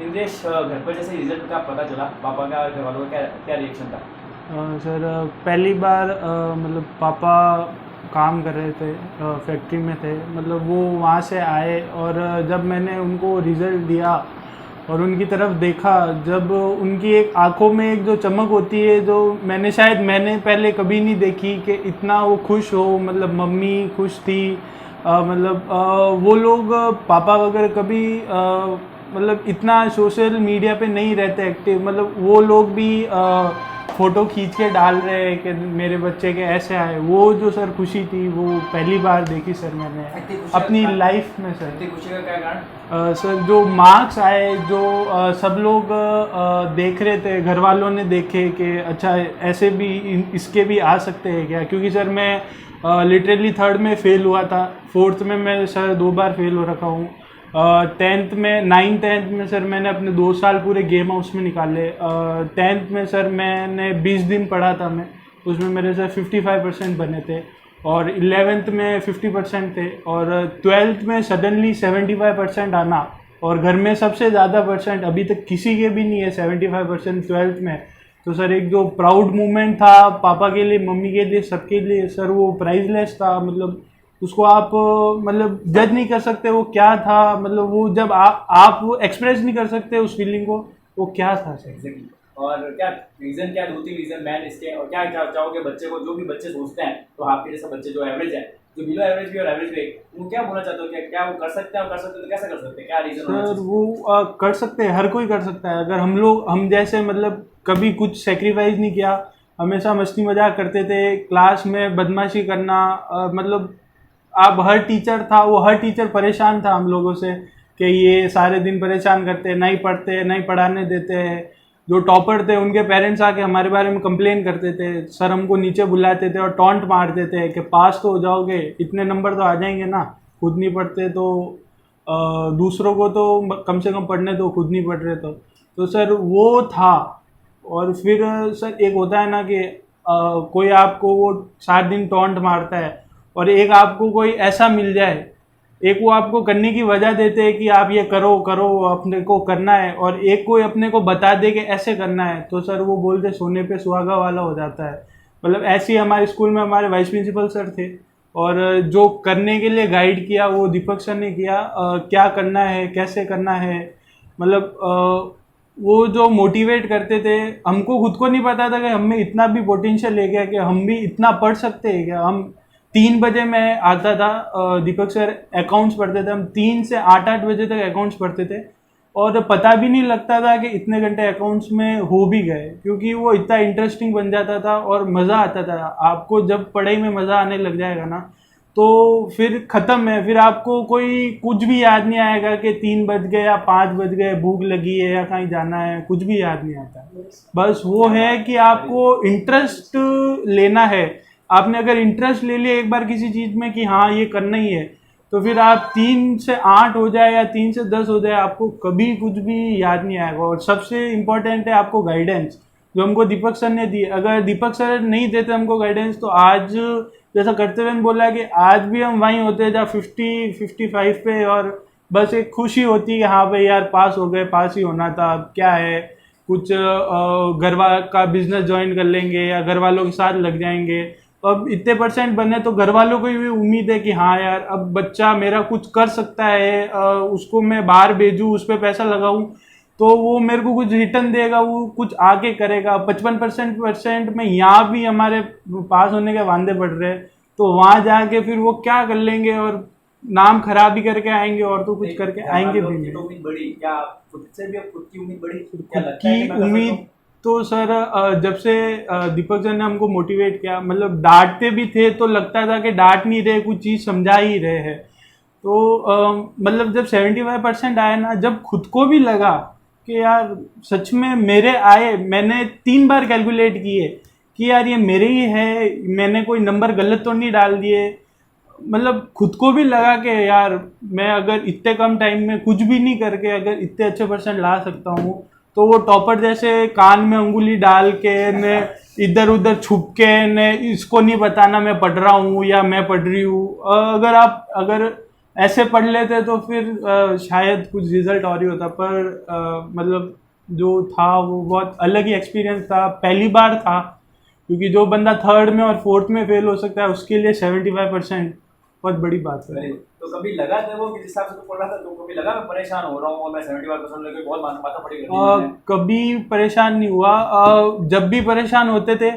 इंद्रेश, घर पर जैसे रिजल्ट का पता चला, पापा का और घर वालों का क्या क्या रिएक्शन था? सर पहली बार मतलब पापा काम कर रहे थे, फैक्ट्री में थे, मतलब वो वहाँ से आए और जब मैंने उनको रिज़ल्ट दिया और उनकी तरफ देखा, जब उनकी एक आंखों में एक जो चमक होती है जो मैंने पहले कभी नहीं देखी कि इतना वो खुश हो, मतलब मम्मी खुश थी। वो लोग पापा वगैरह कभी मतलब इतना सोशल मीडिया पे नहीं रहते एक्टिव, मतलब वो लोग भी फ़ोटो खींच के डाल रहे हैं कि मेरे बच्चे के ऐसे आए। वो जो सर खुशी थी वो पहली बार देखी सर मैंने इतनी खुशी अपनी का लाइफ में सर। इतनी खुशी का क्या कारण? सर जो मार्क्स आए, जो सब लोग देख रहे थे, घर वालों ने देखे कि अच्छा ऐसे भी इसके भी आ सकते हैं क्या, क्योंकि सर मैं लिटरली थर्ड में फ़ेल हुआ था, फोर्थ में मैं सर 2 बार फेल हो रखा हूँ। टेंथ में 9th-10th में सर मैंने अपने 2 साल पूरे गेम हाउस में निकाले। 10th में सर मैंने 20 दिन पढ़ा था, मैं उसमें मेरे सर 55% बने थे और 11th में 50% थे और 12th में सडनली 75% आना और घर में सबसे ज़्यादा परसेंट अभी तक किसी के भी नहीं है 75% 12th में। तो सर एक जो प्राउड मोमेंट था पापा के लिए, मम्मी के लिए, सबके लिए सर, वो प्राइजलेस था। मतलब उसको आप मतलब जज नहीं कर सकते वो क्या था, मतलब वो जब आप वो एक्सप्रेस नहीं कर सकते उस फीलिंग को, वो क्या था सर। एग्जैक्टली। और क्या रीजन, क्या 2-3 रीजन मैन इसके, और क्या क्या चाहोगे बच्चे को, जो भी बच्चे सोचते हैं तो आपके जैसा बच्चे जो एवरेज है, जो बिलो एवरेज भी और एवरेज भी, वो क्या बोलना चाहते हो? क्या वो कर सकते हैं, और कर सकते हैं तो कैसे कर सकते हैं, क्या रीजन होना सर चाहिए? वो कर सकते हैं, हर कोई कर सकता है। अगर हम जैसे मतलब कभी कुछ सेक्रीफाइस नहीं किया, हमेशा मस्ती मजाक करते थे, क्लास में बदमाशी करना, मतलब अब हर टीचर था, वो हर टीचर परेशान था हम लोगों से कि ये सारे दिन परेशान करते, नहीं पढ़ते, नहीं पढ़ाने देते। जो टॉपर थे उनके पेरेंट्स आके हमारे बारे में कंप्लेन करते थे, सर हमको नीचे बुलाते थे और टॉन्ट मारते थे कि पास तो हो जाओगे, इतने नंबर तो आ जाएंगे ना, खुद नहीं पढ़ते तो दूसरों को तो कम से कम पढ़ने दो, खुद नहीं पढ़ रहे तो सर वो था। और फिर सर एक होता है ना कि कोई आपको वो 7 दिन टॉन्ट मारता है और एक आपको कोई ऐसा मिल जाए, एक वो आपको करने की वजह देते हैं कि आप ये करो करो, अपने को करना है, और एक कोई अपने को बता दे कि ऐसे करना है, तो सर वो बोलते सोने पे सुहागा वाला हो जाता है। मतलब ऐसे ही हमारे स्कूल में हमारे वाइस प्रिंसिपल सर थे और जो करने के लिए गाइड किया वो दीपक सर ने किया, क्या करना है, कैसे करना है। मतलब वो जो मोटिवेट करते थे, हमको खुद को नहीं पता था कि हम में इतना भी पोटेंशियल है क्या, कि हम भी इतना पढ़ सकते हैं क्या। हम 3 बजे मैं आता था, दीपक सर अकाउंट्स पढ़ते थे, हम 3 से 8 बजे तक अकाउंट्स पढ़ते थे और पता भी नहीं लगता था कि इतने घंटे अकाउंट्स में हो भी गए, क्योंकि वो इतना इंटरेस्टिंग बन जाता था और मज़ा आता था। आपको जब पढ़ाई में मज़ा आने लग जाएगा ना, तो फिर ख़त्म है, फिर आपको कोई कुछ भी याद नहीं आएगा कि 3 बज गए या 5 बज गए, भूख लगी है या कहीं जाना है, कुछ भी याद नहीं आता। बस वो है कि आपको इंटरेस्ट लेना है। आपने अगर इंटरेस्ट ले लिया एक बार किसी चीज़ में कि हाँ ये करना ही है, तो फिर आप 3 से 8 हो जाए या 3 से 10 हो जाए, आपको कभी कुछ भी याद नहीं आएगा। और सबसे इम्पोर्टेंट है आपको गाइडेंस, जो हमको दीपक सर ने दी। अगर दीपक सर नहीं देते हमको गाइडेंस, तो आज जैसा कर्तव्य ने बोला कि आज भी हम वहीं होते जहाँ 50-55 पे, और बस एक खुशी होती है कि हाँ भाई यार पास हो गए, पास ही होना था, अब क्या है, कुछ घर का बिजनेस ज्वाइन कर लेंगे या घर वालों के साथ लग जाएंगे। तो अब इतने परसेंट बने तो घर वालों को भी उम्मीद है कि हाँ यार अब बच्चा मेरा कुछ कर सकता है, उसको मैं बाहर भेजूँ, उस पर पैसा लगाऊँ तो वो मेरे को कुछ रिटर्न देगा, वो कुछ आगे करेगा। 55% में यहाँ भी हमारे पास होने के वांदे पड़ रहे हैं, तो वहाँ जाके फिर वो क्या कर लेंगे और नाम खराब ही करके आएंगे और तो कुछ करके आएंगे भी नहीं। उम्मीद बड़ी क्या, खुद से भी अब खुद की उम्मीद बड़ी, क्या खुद लगता है कि की मैं कर सकता उम्मीद हूँ? तो सर जब से दीपक सर ने हमको मोटिवेट किया, मतलब डांटते भी थे तो लगता था कि डांट नहीं रहे, कुछ चीज़ समझा ही रहे हैं। तो मतलब जब 75% आए ना, जब खुद को भी लगा कि यार सच में मेरे आए, मैंने 3 बार कैलकुलेट किए कि यार ये मेरे ही है, मैंने कोई नंबर गलत तो नहीं डाल दिए। मतलब खुद को भी लगा कि यार मैं अगर इतने कम टाइम में कुछ भी नहीं करके अगर इतने अच्छे परसेंट ला सकता हूँ, तो वो टॉपर जैसे कान में उंगली डाल के ने इधर उधर छुप के ने इसको नहीं बताना मैं पढ़ रहा हूँ या मैं पढ़ रही हूँ। अगर ऐसे पढ़ लेते तो फिर शायद कुछ रिजल्ट और ही होता, पर मतलब जो था वो बहुत अलग ही एक्सपीरियंस था, पहली बार था। क्योंकि जो बंदा थर्ड में और फोर्थ में फेल हो सकता है उसके लिए 75% बहुत बड़ी बात है। Very good. तो कभी लगा तेरे को कि जिस हिसाब से तू पढ़ रहा था, तो कभी लगा मैं परेशान हो रहा हूँ और मैं 75% लेके बहुत माथा पड़ी कर दी मैंने? कभी परेशान नहीं हुआ। जब भी परेशान होते थे,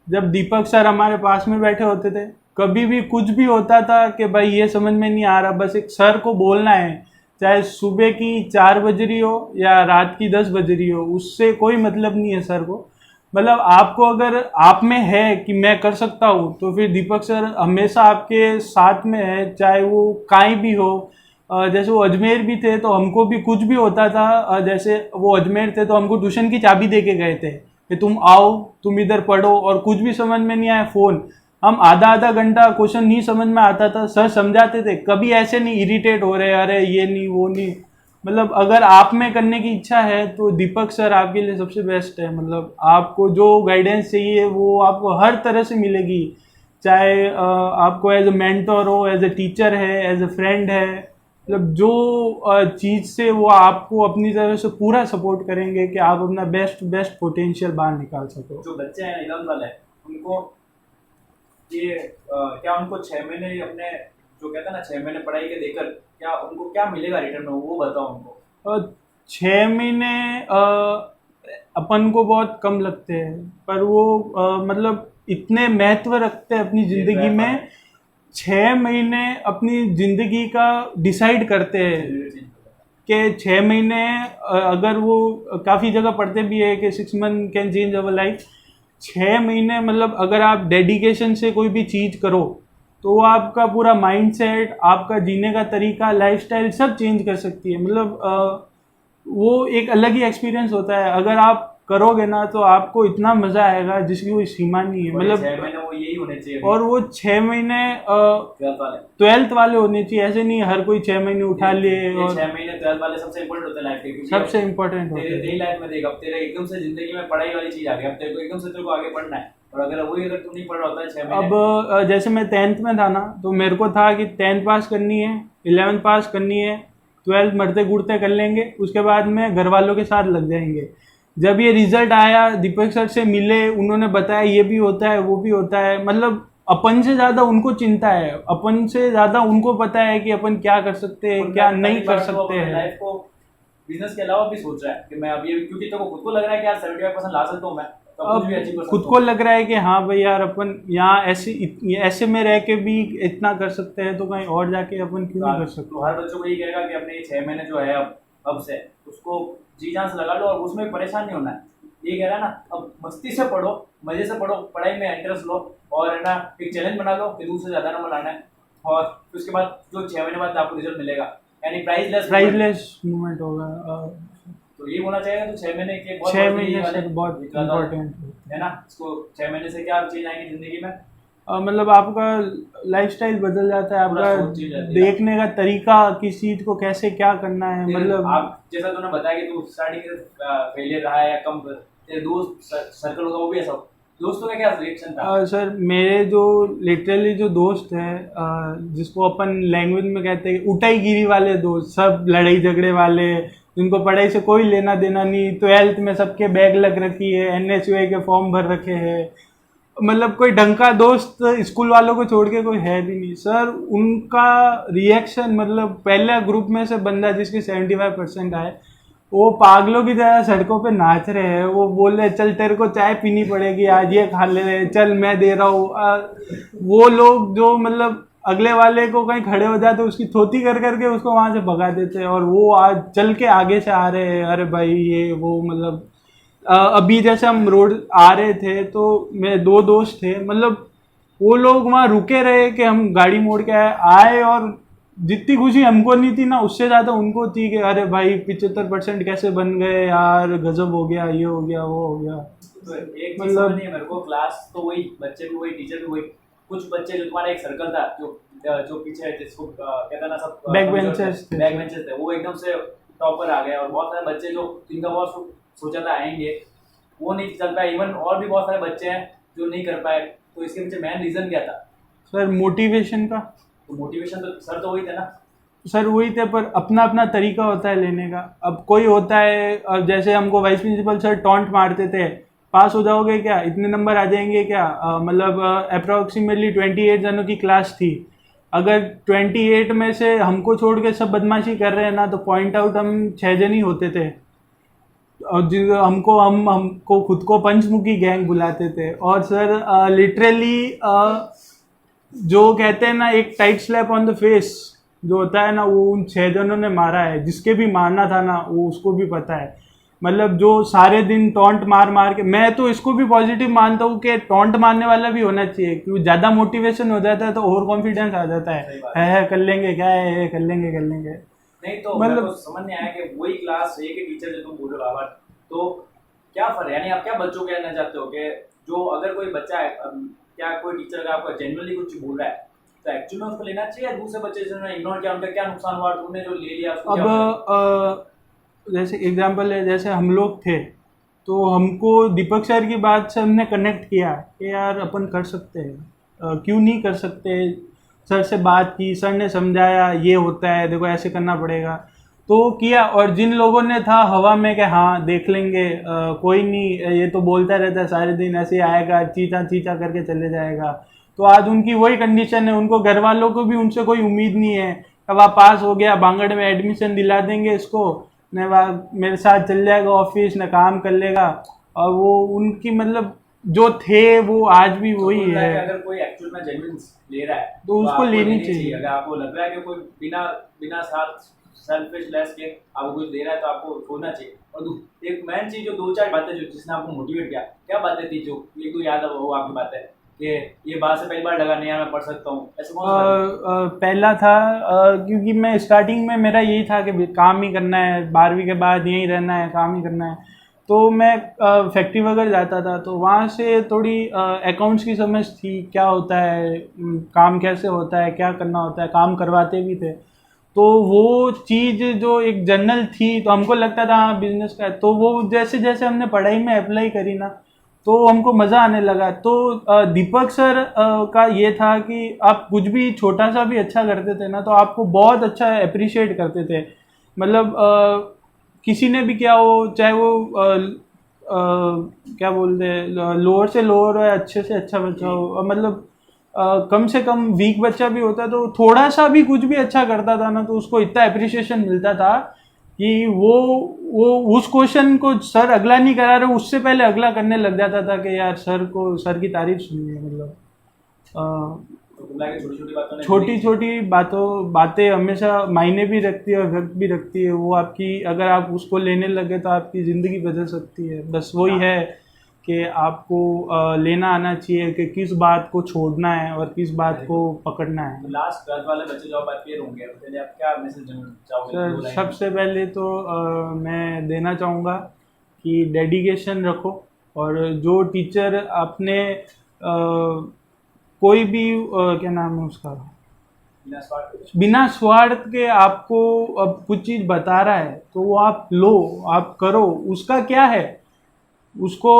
जब दीपक सर हमारे पास में बैठे होते थे, कभी भी कुछ भी होता था कि भाई ये समझ में नहीं आ रहा, बस एक सर को बोलना है, चाहे सुबह की 4 बज रही हो या रात की 10 बज रही हो, उससे कोई मतलब नहीं है सर को। मतलब आपको अगर आप में है कि मैं कर सकता हूँ, तो फिर दीपक सर हमेशा आपके साथ में है, चाहे वो कहीं भी हो। जैसे वो अजमेर भी थे तो हमको भी कुछ भी होता था, जैसे वो अजमेर थे तो हमको ट्यूशन की चाबी दे के गए थे कि तुम आओ, तुम इधर पढ़ो, और कुछ भी समझ में नहीं आया फ़ोन, हम आधा आधा घंटा क्वेश्चन नहीं समझ में आता था, सर समझाते थे, कभी ऐसे नहीं इरिटेट हो रहे अरे ये नहीं वो नहीं। मतलब अगर आप में करने की इच्छा है तो दीपक सर आपके लिए सबसे बेस्ट है। मतलब आपको जो गाइडेंस चाहिए वो आपको हर तरह से मिलेगी, चाहे आपको एज ए मेंटर हो, एज ए टीचर है, एज ए फ्रेंड है। मतलब जो चीज़ से वो आपको अपनी तरफ से पूरा सपोर्ट करेंगे कि आप अपना बेस्ट बेस्ट पोटेंशियल बाहर निकाल सको। जो बच्चे हैं 11th वाले, उनको ये क्या उनको 6 महीने अपने जो कहते हैं ना 6 महीने पढ़ाई के देकर क्या उनको क्या मिलेगा रिटर्न में, वो बताओ उनको। 6 महीने अपन को बहुत कम लगते हैं, पर वो मतलब इतने महत्व रखते हैं अपनी जिंदगी में। 6 महीने अपनी जिंदगी का डिसाइड करते हैं कि 6 महीने, अगर वो काफ़ी जगह पढ़ते भी है कि 6 month can change our life. 6 महीने मतलब अगर आप डेडिकेशन से कोई भी चीज़ करो तो वो आपका पूरा माइंडसेट, आपका जीने का तरीका, लाइफस्टाइल सब चेंज कर सकती है। मतलब वो एक अलग ही एक्सपीरियंस होता है, अगर आप करोगे ना तो आपको इतना मज़ा आएगा जिसकी कोई सीमा नहीं है। मतलब 6 महीने वो यही होने चाहिए। और वो 6 महीने 12th वाले 12th वाले होने चाहिए, ऐसे नहीं हर कोई 6 महीने उठा लिए। और 6 महीने 12th वाले सबसे इम्पोर्टेंट होते हैं लाइफ के, क्योंकि सबसे इम्पोर्टेंट होता तेरे है। तेरी लाइफ में देख, अब तेरे एकदम से जिंदगी में पढ़ाई वाली चीज आ गई, अब तेरे को एकदम से तेरे को आगे पढ़ना है, और अगर वही अगर तू नहीं पढ़ रहा होता है 6 महीने। अब जैसे मैं 10th में था ना, तो मेरे को था कि 10th पास करनी है, 11th पास करनी है, 12th मरते गुड़ते कर लेंगे, उसके बाद में घर वालों के साथ लग जाएंगे। जब ये रिजल्ट आया, दीपक सर से मिले, उन्होंने बताया ये भी होता है वो भी होता है। मतलब अपन से ज़्यादा उनको चिंता है, अपन से ज़्यादा उनको पता है कि अपन क्या कर सकते हैं क्या नहीं कर सकते हैं। लाइफ को बिजनेस के अलावा भी सोच रहा है कि मैं अब ये, क्योंकि तेरे को खुद को लग रहा है कि यार 75% ला सकता हूँ मैं, तो कुछ भी अचीव कर अब सकता खुद हूँ। को लग रहा है कि हाँ भाई यार अपन यहाँ ऐसे में रह के भी इतना कर सकते हैं, तो कहीं और जाके अपन क्यों नहीं कर सकते। तो हर बच्चों को ये कहेगा कि अपने ये 6 महीने जो है अब से उसको जी जान से लगा लो, और उसमें भी परेशान नहीं होना है। ये कह रहा है ना, अब मस्ती से पढ़ो, मजे से पढ़ो, पढ़ाई में इंटरेस्ट लो, और है ना एक चैलेंज बना लो कि दूर से ज्यादा नंबर लाना है, और फिर उसके बाद जो 6 महीने बाद आपको रिजल्ट मिलेगा, यानी प्राइजलेस मूवमेंट होगा। तो ये होना चाहिए। तो 6 महीने के 6 महीने से बहुत इम्पोर्टेंट है ना। इसको 6 महीने से क्या चेंज आएंगे जिंदगी में? मतलब आपका लाइफस्टाइल बदल जाता है, पूरा आपका सोच ही जाती है। देखने का तरीका, किस चीज को कैसे क्या करना है। मतलब आप जैसा तूने बताया कि तू स्टार्टिंग फेलियर रहा है या कम, तेरे दोस्त सर्कल होगा वो भी ऐसा, दोस्तों का क्या रिएक्शन था? सर मेरे जो लिटरली जो दोस्त हैं, जिसको अपन लैंग्वेज में कहते हैं उठाई गिरी वाले दोस्त, सब लड़ाई झगड़े वाले, जिनको पढ़ाई से कोई लेना देना नहीं, 12th में सबके बैग लग रखी है, NSUI के फॉर्म भर रखे हैं, मतलब कोई ढंग का दोस्त स्कूल वालों को छोड़ के कोई है भी नहीं। सर उनका रिएक्शन, मतलब पहला ग्रुप में से बंदा जिसके 75% आए, वो पागलों की तरह सड़कों पे नाच रहे हैं। वो बोल रहे चल तेरे को चाय पीनी पड़ेगी आज, ये खा ले, चल मैं दे रहा हूँ। वो लोग जो मतलब अगले वाले को कहीं खड़े हो जाते उसकी थोती कर करके उसको वहां से भगा देते, और वो आज चल के आगे से आ रहे हैं, अरे भाई ये वो। मतलब अभी जैसे हम रोड आ रहे थे तो मेरे 2 दोस्त थे, मतलब वो लोग वहाँ रुके रहे कि हम गाड़ी मोड़ के आए, और जितनी खुशी हमको नहीं थी ना, उससे ज़्यादा उनको थी कि अरे भाई 75% कैसे बन गए यार, गजब हो गया, ये हो गया वो हो गया। तो एक मतलब नहीं है मेरे को, क्लास तो वही, बच्चे भी वही, टीचर भी वही, कुछ बच्चे जो तुम्हारा एक सर्कल था जो पीछे जिसको कहता ना सब बैक बेंचर्स थे, वो एकदम से टॉपर आ गए, और बहुत सारे बच्चे जो जिनका बहुत सोचा था आएंगे वो नहीं चल पाए, इवन और भी बहुत सारे बच्चे हैं जो नहीं कर पाए। तो इसके पीछे मेन रीजन क्या था? सर मोटिवेशन का। तो मोटिवेशन तो सर तो वही थे ना, सर वही थे, पर अपना अपना तरीका होता है लेने का। अब कोई होता है, अब जैसे हमको वाइस प्रिंसिपल सर टॉन्ट मारते थे, पास हो जाओगे क्या, इतने नंबर आ जाएंगे क्या, मतलब अप्रोक्सीमेटली 28 जनों की क्लास थी, अगर 28 में से हमको छोड़ के सब बदमाशी कर रहे हैं ना, तो पॉइंट आउट हम 6 जन ही होते थे। और हमको खुद को पंचमुखी गैंग बुलाते थे। और सर लिटरली जो कहते हैं ना, एक tight slap on the face जो होता है ना, वो उन 6 जनों ने मारा है। जिसके भी मारना था ना, वो उसको भी पता है। मतलब जो सारे दिन टॉन्ट मार मार के, मैं तो इसको भी पॉजिटिव मानता हूँ कि टॉन्ट मारने वाला भी होना चाहिए, क्योंकि ज़्यादा मोटिवेशन हो जाता है तो ओवर कॉन्फिडेंस आ जाता सही है, बात है कर लेंगे, क्या है कर लेंगे कर लेंगे। नहीं तो मेरे को मतलब समझ नहीं आया कि वही क्लास एक ही टीचर जो तुम बोल रहे हो बाबा, तो क्या फर्क, यानी आप क्या बच्चों को कहना चाहते हो कि जो अगर कोई बच्चा है, क्या कोई टीचर अगर आपको जेन्युइनली कुछ बोल रहा है तो एक्चुअली में उसको लेना चाहिए, या दूसरे बच्चे जिन्होंने इग्नोर किया उनका क्या नुकसान हुआ, तुमने जो ले लिया उसको क्या होगा? अब जैसे एग्जांपल है, जैसे हम लोग थे तो हमको दीपक सर की बात से हमने कनेक्ट किया कि यार अपन कर सकते हैं, क्यों नहीं कर सकते। सर से बात की, सर ने समझाया ये होता है, देखो ऐसे करना पड़ेगा, तो किया। और जिन लोगों ने था हवा में कि हाँ देख लेंगे, कोई नहीं, ये तो बोलता रहता है सारे दिन, ऐसे ही आएगा, चीचा चीचा करके चले जाएगा, तो आज उनकी वही कंडीशन है। उनको घर वालों को भी उनसे कोई उम्मीद नहीं है। अब आप पास हो गया, बांगड़ में एडमिशन दिला देंगे इसको, न मेरे साथ चल जाएगा ऑफिस, न काम कर लेगा। और वो उनकी मतलब जो थे वो आज भी तो वही बोल रहा है कि है, अगर कोई एक्चुअल में जेन्युइन ले रहा है तो उसको आपको लेनी लेनी चाहिए। अगर आपको लग रहा है कि कोई बिना बिना साथ सेल्फिश लेस के आपको कुछ दे रहा है तो आपको छोड़ना चाहिए। और एक मेन चीज जो दो चार बातें जो जिसने आपको मोटिवेट किया, क्या बातें थी जो एक तो याद है वो आपकी बात है कि ये बात से पहली बार लगा नहीं यार मैं पढ़ सकता हूँ, ऐसे कौन सा? पहला था क्योंकि मैं स्टार्टिंग में मेरा यही था कि काम ही करना है, 12वीं के बाद यहीं रहना है, काम ही करना है। तो मैं फैक्ट्री वगैरह जाता था, तो वहाँ से थोड़ी अकाउंट्स की समझ थी, क्या होता है, काम कैसे होता है, क्या करना होता है, काम करवाते भी थे। तो वो चीज़ जो एक जनरल थी, तो हमको लगता था हाँ बिजनेस का है। तो वो जैसे जैसे हमने पढ़ाई में अप्लाई करी ना, तो हमको मज़ा आने लगा। तो दीपक सर का ये था कि आप कुछ भी छोटा सा भी अच्छा करते थे ना, तो आपको बहुत अच्छा अप्रिशिएट करते थे। मतलब किसी ने भी क्या हो, चाहे वो क्या बोलते हैं, लोअर से लोअर हो या अच्छे से अच्छा बच्चा हो, मतलब कम से कम वीक बच्चा भी होता तो थोड़ा सा भी कुछ भी अच्छा करता था ना, तो उसको इतना अप्रिशिएशन मिलता था कि वो उस क्वेश्चन को सर अगला नहीं करा रहे, उससे पहले अगला करने लग जाता था कि यार सर को, सर की तारीफ सुननी है। मतलब तो कुल मिला के छोटी छोटी बातों ने छोटी छोटी बातें हमेशा मायने भी रखती है और वक्त भी रखती है। वो आपकी, अगर आप उसको लेने लगे तो आपकी ज़िंदगी बदल सकती है। बस वही है कि आपको लेना आना चाहिए कि किस बात को छोड़ना है और किस बात को पकड़ना है। लास्ट 12th वाले बच्चे जो आप बात किए होंगे पहले आप क्या मैसेज देना चाहोगे दो सर लाइन में? सबसे पहले तो मैं देना चाहूँगा कि डेडिकेशन रखो, और जो टीचर अपने कोई भी क्या नाम है उसका, बिना स्वार्थ बिना स्वार्थ के आपको अब कुछ चीज़ बता रहा है, तो वो आप लो, आप करो। उसका क्या है, उसको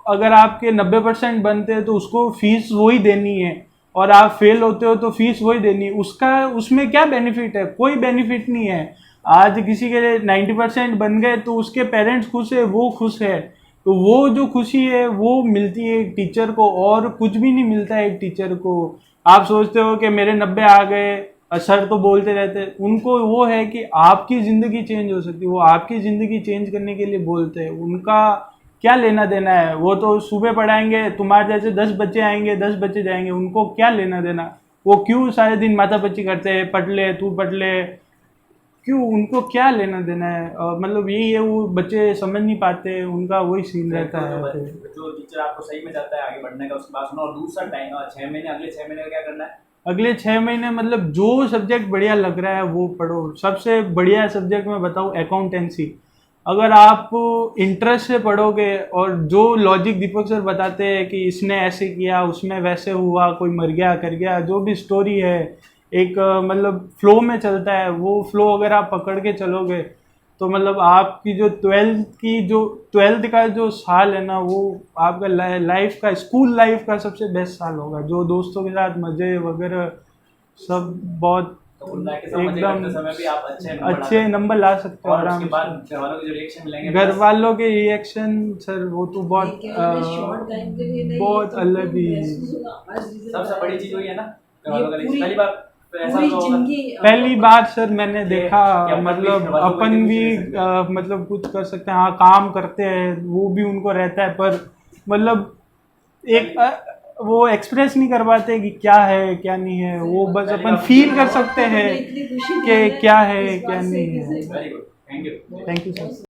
अगर आपके 90% बनते हैं तो उसको फीस वही देनी है, और आप फेल होते हो तो फीस वही देनी है। उसका उसमें क्या बेनिफिट है, कोई बेनिफिट नहीं है। आज किसी के 90% बन गए तो उसके पेरेंट्स खुश है, वो खुश है, तो वो जो खुशी है वो मिलती है एक टीचर को, और कुछ भी नहीं मिलता है एक टीचर को। आप सोचते हो कि मेरे 90 आ गए, सर तो बोलते रहते, उनको वो है कि आपकी ज़िंदगी चेंज हो सकती है, वो आपकी ज़िंदगी चेंज करने के लिए बोलते हैं। उनका क्या लेना देना है, वो तो सुबह पढ़ाएंगे, तुम्हारे जैसे 10 बच्चे आएंगे, 10 बच्चे जाएंगे, उनको क्या लेना देना। वो क्यों सारे दिन माथापच्ची करते हैं, पढ़ ले तू पढ़ ले, क्यों, उनको क्या लेना देना है। मतलब यही है, वो बच्चे समझ नहीं पाते, उनका वही सीन रहता है। जो टीचर आपको सही में चाहता है आगे बढ़ने का उसकी बात सुनो, और दूसरा टाइम 6 महीने, अगले 6 महीने का क्या करना है? अगले 6 महीने मतलब जो सब्जेक्ट बढ़िया लग रहा है वो पढ़ो। सबसे बढ़िया सब्जेक्ट मैं बताऊँ, अकाउंटेंसी। अगर आप इंटरेस्ट से पढ़ोगे, और जो लॉजिक दीपक सर बताते हैं कि इसने ऐसे किया, उसमें वैसे हुआ, कोई मर गया कर गया, जो भी स्टोरी है, एक मतलब फ्लो में चलता है, वो फ्लो अगर आप पकड़ के चलोगे तो मतलब आपकी जो 12th का जो साल है ना, वो आपका लाइफ का, स्कूल लाइफ का सबसे बेस्ट साल होगा, जो दोस्तों के साथ मज़े वगैरह सब बहुत तो कुल मिला के सब मजे एकदम करते समय भी आप अच्छे नंबर ला सकते हो और आराम उसके बाद से। घर वालों के जो रिएक्शन मिलेंगे घर वालों के रिएक्शन सर वो तो बहुत बहुत अलग ही। सबसे बड़ी चीज वही है ना, घर वालों का reaction। पहली बार तो ऐसा तो होगा पहली बार सर मैंने देखा कि अपन भी मतलब घर वालों को अपन इतनी भी खुशी दे सकते मतलब कुछ कर सकते हैं, हाँ काम करते हैं वो भी उनको रहता है, पर मतलब एक वो एक्सप्रेस नहीं कर पाते कि क्या है क्या नहीं है, वो बस पहली अपन बार फील कर सकते हैं कि क्या है क्या नहीं है। Very good, thank you. Thank you sir.